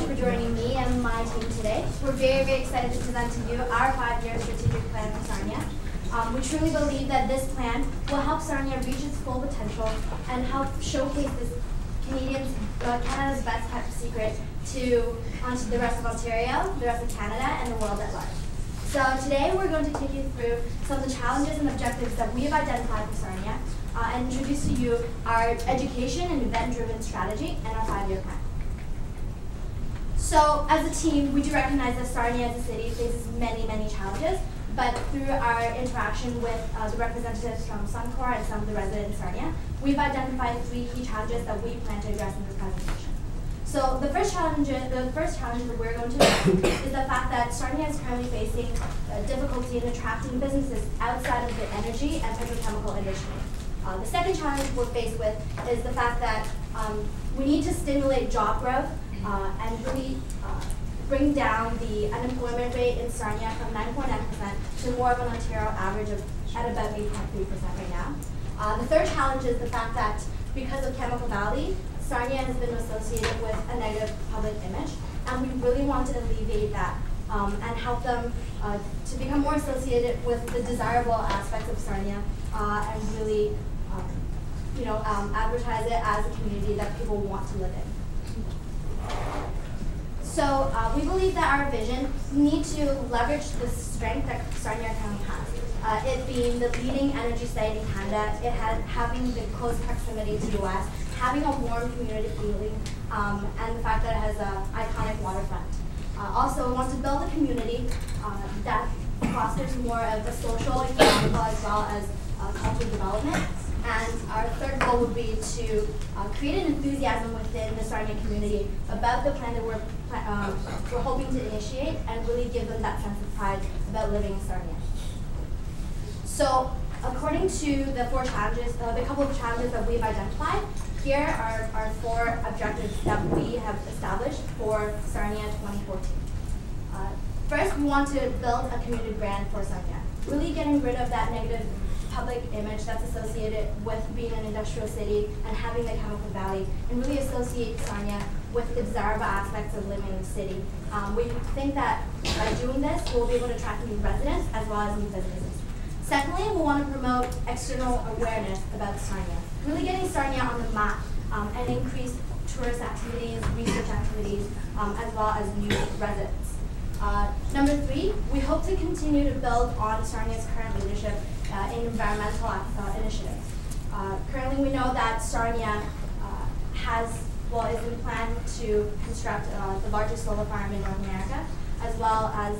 for joining me and my team today. We're very, very excited to present to you our 5-year strategic plan for Sarnia. We truly believe that this plan will help Sarnia reach its full potential and help showcase this Canada's best kept secret onto the rest of Ontario, the rest of Canada, and the world at large. So today we're going to take you through some of the challenges and objectives that we have identified for Sarnia and introduce to you our education and event-driven strategy and our 5-year plan. So as a team, we do recognize that Sarnia as a city faces many, many challenges, but through our interaction with the representatives from Suncor and some of the residents in Sarnia, we've identified 3 key challenges that we plan to address in this presentation. So the first challenge that we're going to address is the fact that Sarnia is currently facing difficulty in attracting businesses outside of the energy and petrochemical industry. The second challenge we're faced with is the fact that we need to stimulate job growth and really bring down the unemployment rate in Sarnia from 9.9% to more of an Ontario average of at about 8.3% right now. The third challenge is the fact that because of Chemical Valley, Sarnia has been associated with a negative public image, and we really want to alleviate that and help them to become more associated with the desirable aspects of Sarnia and really advertise it as a community that people want to live in. So we believe that our vision, we need to leverage the strength that Sarnia currently has. It being the leading energy site in Canada, having the close proximity to the US, having a warm community feeling, and the fact that it has an iconic waterfront. Also, we want to build a community that fosters more of a social, economical, as well as cultural development. And our third goal would be to create an enthusiasm within the Sarnia community about the plan that we're hoping to initiate and really give them that sense of pride about living in Sarnia. So, according to the 4 challenges, the couple of challenges that we've identified, here are our 4 objectives that we have established for Sarnia 2014. First, we want to build a community brand for Sarnia, really getting rid of that negative public image that's associated with being an industrial city and having the Chemical Valley, and really associate Sarnia with the desirable aspects of living in the city. We think that by doing this, we'll be able to attract new residents as well as new businesses. Secondly, we want to promote external awareness about Sarnia, really getting Sarnia on the map and increase tourist activities, research activities, as well as new residents. Number 3, we hope to continue to build on Sarnia's current leadership in environmental initiatives. Currently, we know that Sarnia is in plan to construct the largest solar farm in North America, as well as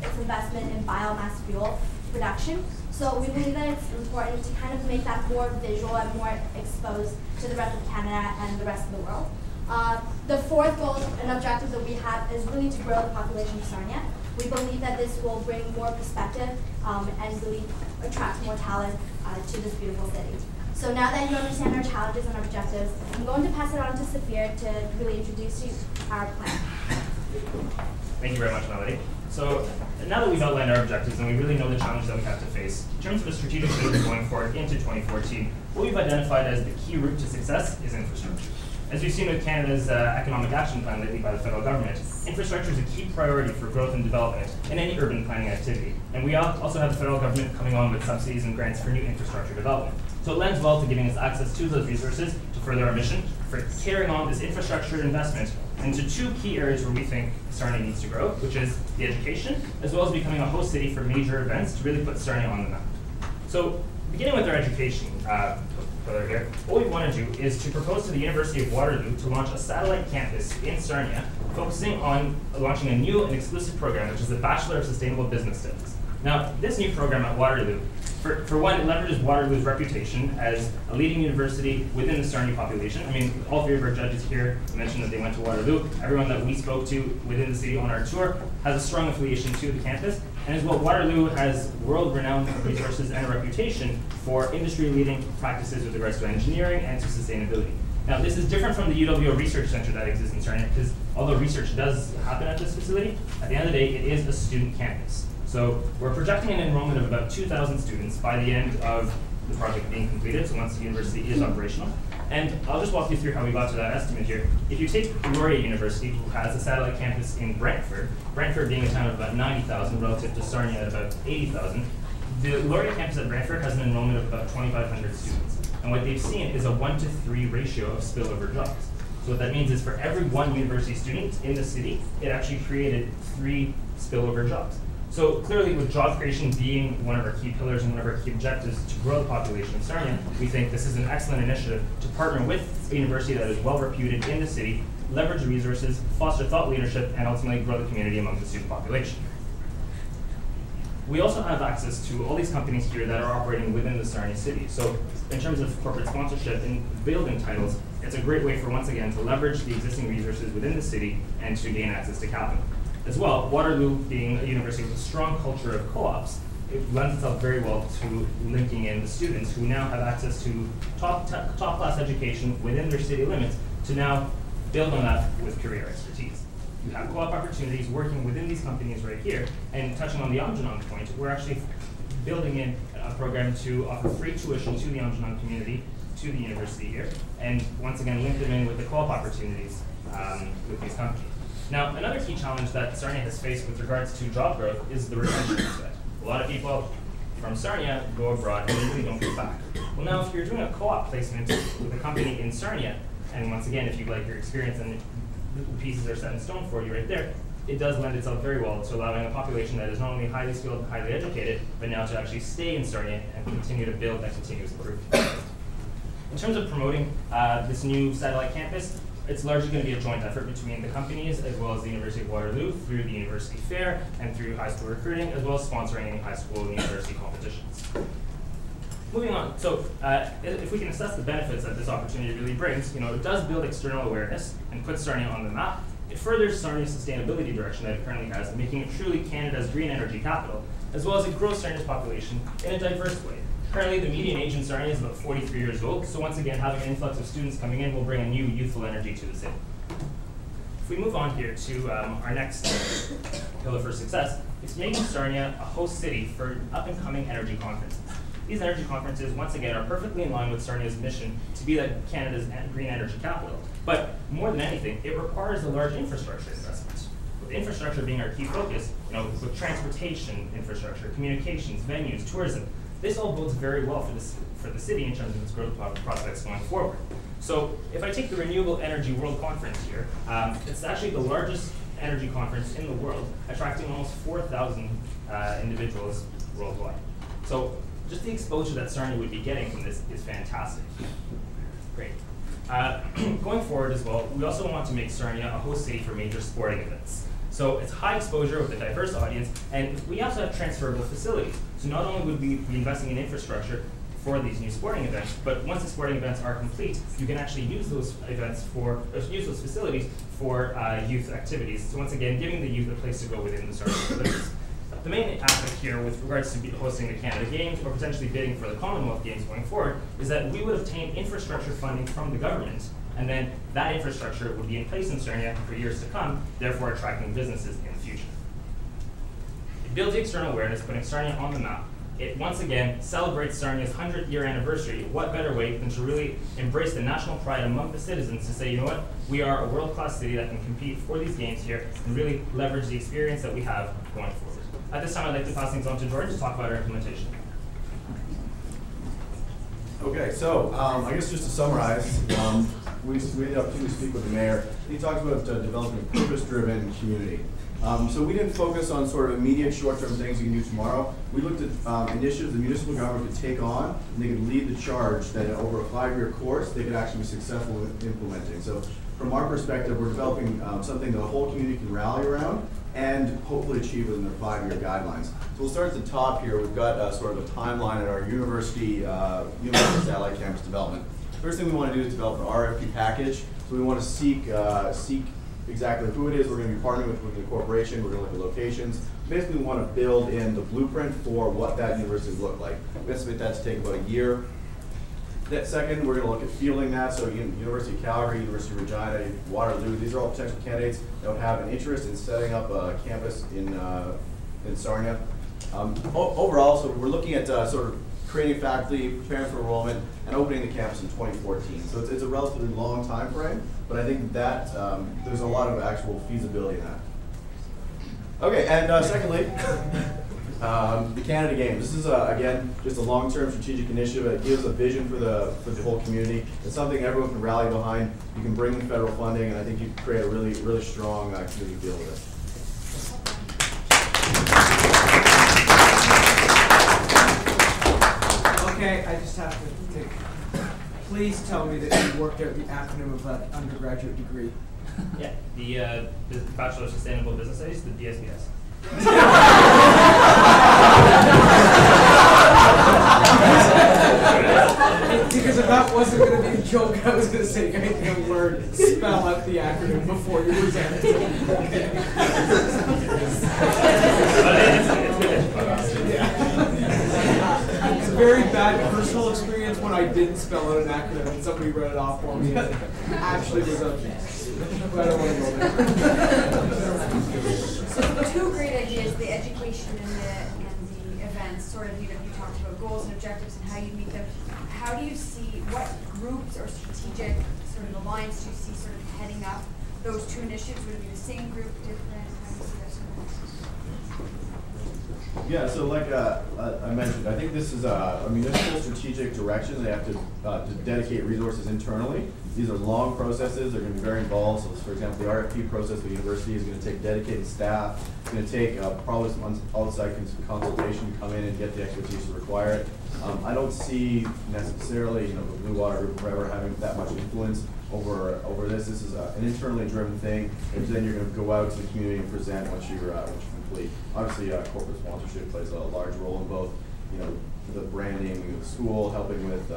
its investment in biomass fuel production. So we believe that it's important to kind of make that more visual and more exposed to the rest of Canada and the rest of the world. The 4th goal and objective that we have is really to grow the population of Sarnia. We believe that this will bring more perspective and really attract more talent to this beautiful city. So now that you understand our challenges and our objectives, I'm going to pass it on to Saphir to really introduce you our plan. Thank you very much, Melody. So now that we've outlined our objectives and we really know the challenges that we have to face, in terms of a strategic vision going forward into 2014, what we've identified as the key route to success is infrastructure. As we've seen with Canada's Economic Action Plan lately by the federal government, infrastructure is a key priority for growth and development in any urban planning activity. And we also have the federal government coming on with subsidies and grants for new infrastructure development. So it lends well to giving us access to those resources to further our mission for carrying on this infrastructure investment into 2 key areas where we think Sarnia needs to grow, which is the education, as well as becoming a host city for major events to really put Sarnia on the map. So beginning with our education, here, what we want to do is to propose to the University of Waterloo to launch a satellite campus in Sarnia, focusing on launching a new and exclusive program, which is the Bachelor of Sustainable Business Studies. Now, this new program at Waterloo, for one, it leverages Waterloo's reputation as a leading university within the Sarnia population. I mean, all 3 of our judges here mentioned that they went to Waterloo. Everyone that we spoke to within the city on our tour has a strong affiliation to the campus. And as well, Waterloo has world-renowned resources and a reputation for industry-leading practices with regards to engineering and to sustainability. Now, this is different from the UWO Research Center that exists in Sarnia, because although research does happen at this facility, at the end of the day, it is a student campus. So we're projecting an enrollment of about 2,000 students by the end of the project being completed, so once the university is operational. And I'll just walk you through how we got to that estimate here. If you take Laurier University, who has a satellite campus in Brantford, Brantford being a town of about 90,000 relative to Sarnia at about 80,000, the Laurier campus at Brantford has an enrollment of about 2,500 students. And what they've seen is a 1-to-3 ratio of spillover jobs. So what that means is for every one university student in the city, it actually created 3 spillover jobs. So clearly, with job creation being one of our key pillars and one of our key objectives to grow the population of Sarnia, we think this is an excellent initiative to partner with a university that is well reputed in the city, leverage resources, foster thought leadership, and ultimately grow the community among the student population. We also have access to all these companies here that are operating within the Sarnia city. So in terms of corporate sponsorship and building titles, it's a great way for, once again, to leverage the existing resources within the city and to gain access to capital. As well, Waterloo being a university with a strong culture of co-ops, it lends itself very well to linking in the students who now have access to top-class education within their city limits to now build on that with career expertise. You have co-op opportunities working within these companies right here, and touching on the Amjanong point, we're actually building in a program to offer free tuition to the Amjanong community, to the university here, and once again link them in with the co-op opportunities with these companies. Now, another key challenge that Sarnia has faced with regards to job growth is the retention aspect. A lot of people from Sarnia go abroad and they really don't come back. Well, now if you're doing a co-op placement with a company in Sarnia, and once again, if you like your experience and the pieces are set in stone for you right there, it does lend itself very well to allowing a population that is not only highly skilled and highly educated, but now to actually stay in Sarnia and continue to build that continuous improvement. In terms of promoting this new satellite campus, it's largely going to be a joint effort between the companies as well as the University of Waterloo through the University Fair and through high school recruiting, as well as sponsoring any high school and university competitions. Moving on, so if we can assess the benefits that this opportunity really brings, it does build external awareness and puts Sarnia on the map. It furthers Sarnia's sustainability direction that it currently has, making it truly Canada's green energy capital, as well as it grows Sarnia's population in a diverse way. Currently, the median age in Sarnia is about 43 years old, so once again, having an influx of students coming in will bring a new youthful energy to the city. If we move on here to our next pillar for success, it's making Sarnia a host city for up-and-coming energy conferences. These energy conferences, once again, are perfectly in line with Sarnia's mission to be Canada's green energy capital. But more than anything, it requires a large infrastructure investment. With infrastructure being our key focus, with transportation infrastructure, communications, venues, tourism, this all bodes very well for the city in terms of its growth prospects going forward. So if I take the Renewable Energy World Conference here, it's actually the largest energy conference in the world, attracting almost 4,000 individuals worldwide. So just the exposure that Sarnia would be getting from this is fantastic. Great. Going forward as well, we also want to make Sarnia a host city for major sporting events. So it's high exposure with a diverse audience, and we also have transferable facilities. So not only would we be investing in infrastructure for these new sporting events, but once the sporting events are complete, you can actually use those facilities for youth activities. So once again, giving the youth a place to go within the Sarnia facilities. The main aspect here with regards to hosting the Canada Games or potentially bidding for the Commonwealth Games going forward is that we would obtain infrastructure funding from the government, and then that infrastructure would be in place in Sarnia for years to come, therefore attracting businesses in the future. It builds the external awareness, putting Sarnia on the map. It once again celebrates Sarnia's 100th-year anniversary. What better way than to really embrace the national pride among the citizens to say, you know what, we are a world-class city that can compete for these games here and really leverage the experience that we have going forward. At this time, I'd like to pass things on to George to talk about our implementation. Okay, so I guess just to summarize, we had the opportunity to speak with the mayor. He talked about developing a purpose-driven community. So we didn't focus on sort of immediate short-term things you can do tomorrow. We looked at initiatives the municipal government could take on, and they could lead the charge that over a 5-year course, they could actually be successful in implementing. So from our perspective, we're developing something that the whole community can rally around and hopefully achieve within their 5-year guidelines. So we'll start at the top here. We've got sort of a timeline at our university satellite campus development. First thing we want to do is develop an RFP package. So we want to seek exactly who it is we're going to be partnering with the corporation. We're going to look at locations. Basically, we want to build in the blueprint for what that university would look like. We estimate that to take about a year. That second, we're going to look at fielding that. So University of Calgary, University of Regina, Waterloo, these are all potential candidates that would have an interest in setting up a campus in Sarnia. Overall, so we're looking at sort of creating faculty, preparing for enrollment, and opening the campus in 2014. So it's a relatively long time frame, but I think that there's a lot of actual feasibility in that. Okay, and secondly, the Canada Games. This is, again, just a long-term strategic initiative. It gives a vision for the whole community. It's something everyone can rally behind. You can bring in federal funding, and I think you can create a really, really strong community feel with it. Okay, I just have to please tell me that you worked out the acronym of that undergraduate degree. Yeah, the Bachelor of Sustainable Business Studies, the BSBS. Because if that wasn't going to be a joke, I was going to say, guys, you can learn spell out the acronym before you present it. It's a very bad personal experience when I didn't spell out an acronym and somebody read it off for me. It actually was a. But I don't want to go there. So two great ideas, the education and the events, sort of, you talked about goals and objectives and how you meet them. How do you see, what groups or strategic sort of alliance do you see sort of heading up those two initiatives? Would it be the same group, different? How do you see that sort of? Yeah, so like I mentioned, I think this is a municipal strategic direction. They have to dedicate resources internally. These are long processes. They're going to be very involved. So, for example, the RFP process for the university is going to take dedicated staff. It's going to take probably some outside consultation to come in and get the expertise to require it. I don't see necessarily, the Blue Water Group forever having that much influence over this. This is an internally driven thing, and then you're going to go out to the community and present once you're complete. Obviously, corporate sponsorship plays a large role in both. The branding of the school, helping with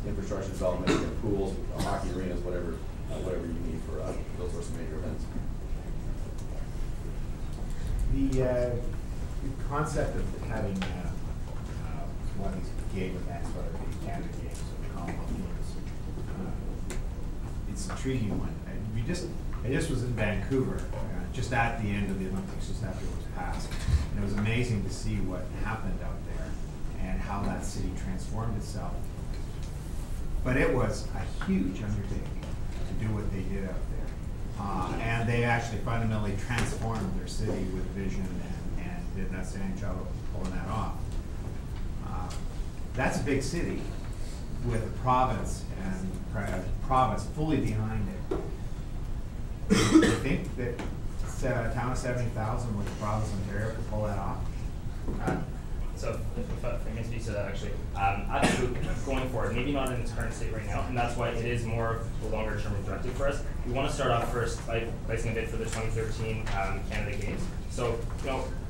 infrastructure development, pools, hockey arenas, whatever you need for those sorts of major events. The concept of having one of these game events, whether it be Canada Games or the Commonwealth Games, it's an intriguing one. I just was in Vancouver, just at the end of the Olympics, just after it was passed, and it was amazing to see what happened out there and how that city transformed itself. But it was a huge undertaking to do what they did out there. And they actually fundamentally transformed their city with vision and did an outstanding job of pulling that off. That's a big city with a province and a province fully behind it. I think that a town of 70,000 with the province of Ontario could pull that off. So if I may speak to that actually, absolutely going forward, maybe not in its current state right now, and that's why it is more of a longer term objective for us. We want to start off first by placing a bid for the 2013 Canada Games. So,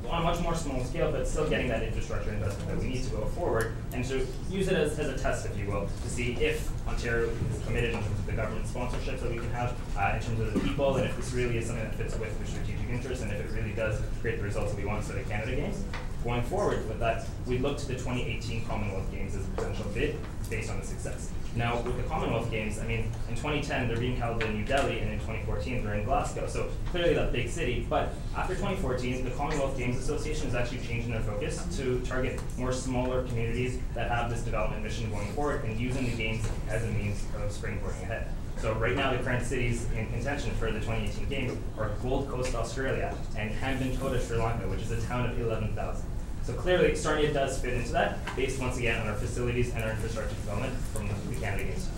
on a much more small scale, but still getting that infrastructure investment that we need to go forward, and to use it as a test, if you will, to see if Ontario is committed in terms of the government sponsorships that we can have, in terms of the people, and if this really is something that fits with the strategic interest, and if it really does create the results that we want for the Canada Games. Going forward with that, we look to the 2018 Commonwealth Games as a potential bid based on the success. Now, with the Commonwealth Games, in 2010, they're being held in New Delhi, and in 2014, they're in Glasgow. So clearly that big city. But after 2014, the Commonwealth Games Association is actually changing their focus to target more smaller communities that have this development mission going forward and using the games as a means of springboarding ahead. So right now, the current cities in contention for the 2018 Games are Gold Coast, Australia, and Hambantota, Sri Lanka, which is a town of 11,000. So clearly, Sarnia does fit into that, based once again on our facilities and our infrastructure development from the Canada Games.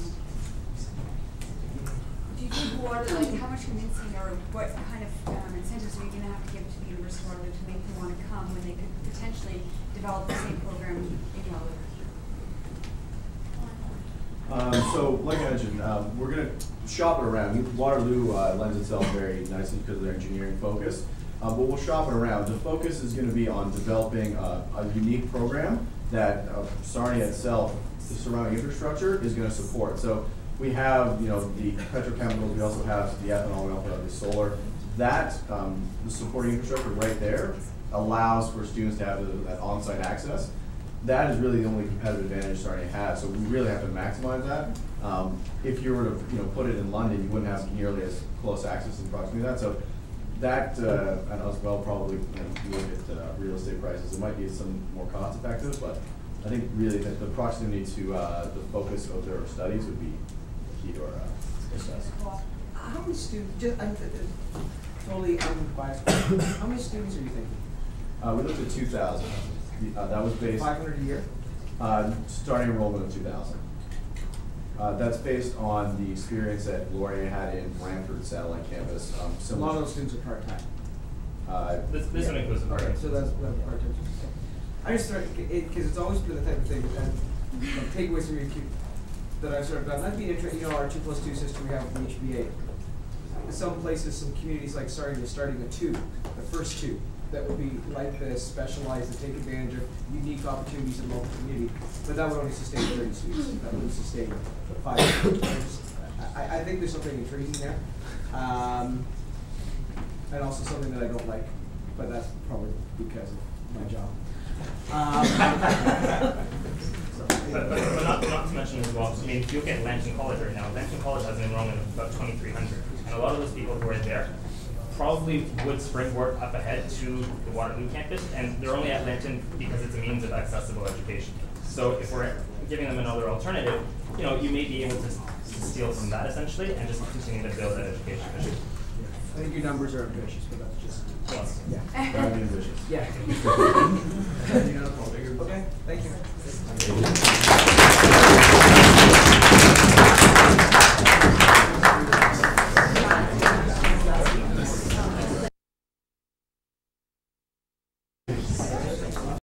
Do you think how much convincing or what kind of incentives are you going to have to give to the University of Waterloo to make them want to come when they could potentially develop the same program in Waterloo? So, like I mentioned, we're going to shop it around. Waterloo lends itself very nicely because of their engineering focus. But we'll shop it around. The focus is going to be on developing a unique program that Sarnia itself, the surrounding infrastructure, is going to support. So we have, the petrochemicals. We also have the ethanol. We also have the solar. That the supporting infrastructure right there allows for students to have that on-site access. That is really the only competitive advantage Sarnia has. So we really have to maximize that. If you were to, put it in London, you wouldn't have nearly as close access and proximity to that. So that, and as well, probably, if you look at real estate prices, it might be some more cost effective, but I think really that the proximity to the focus of their studies would be key to our success. How many students, I'm totally unbiased, how many students are you thinking? We looked at 2,000. That was based 500 a year? starting enrollment of 2,000. That's based on the experience that Laurier had in Brantford Satellite Campus. A lot of those students are part-time. This one includes the Okay, so that's part-time. I just started, because it's always been the type of thing that takeaways from your that I've sort of done. That'd be interesting, you know, our 2+2 system we have with the HBA. Some places, some communities like starting a 2, the first 2, that would be like this, specialized, to take advantage of unique opportunities in local community. But that would only sustain 30 students. That wouldn't sustain 5. I think there's something intriguing there. And also something that I don't like, but that's probably because of my job. But not to mention as well, I mean, if you look at Lambton College right now, Lambton College has an enrollment of about 2,300. And a lot of those people who are there probably would springboard up ahead to the Waterloo campus, and they're only at Lambton because it's a means of accessible education. So if we're giving them another alternative, you know, you may be able to steal from that essentially and just continue to build that education. I think your numbers are ambitious, but that's just, Plus. yeah. Very ambitious. Yeah. Okay, thank you.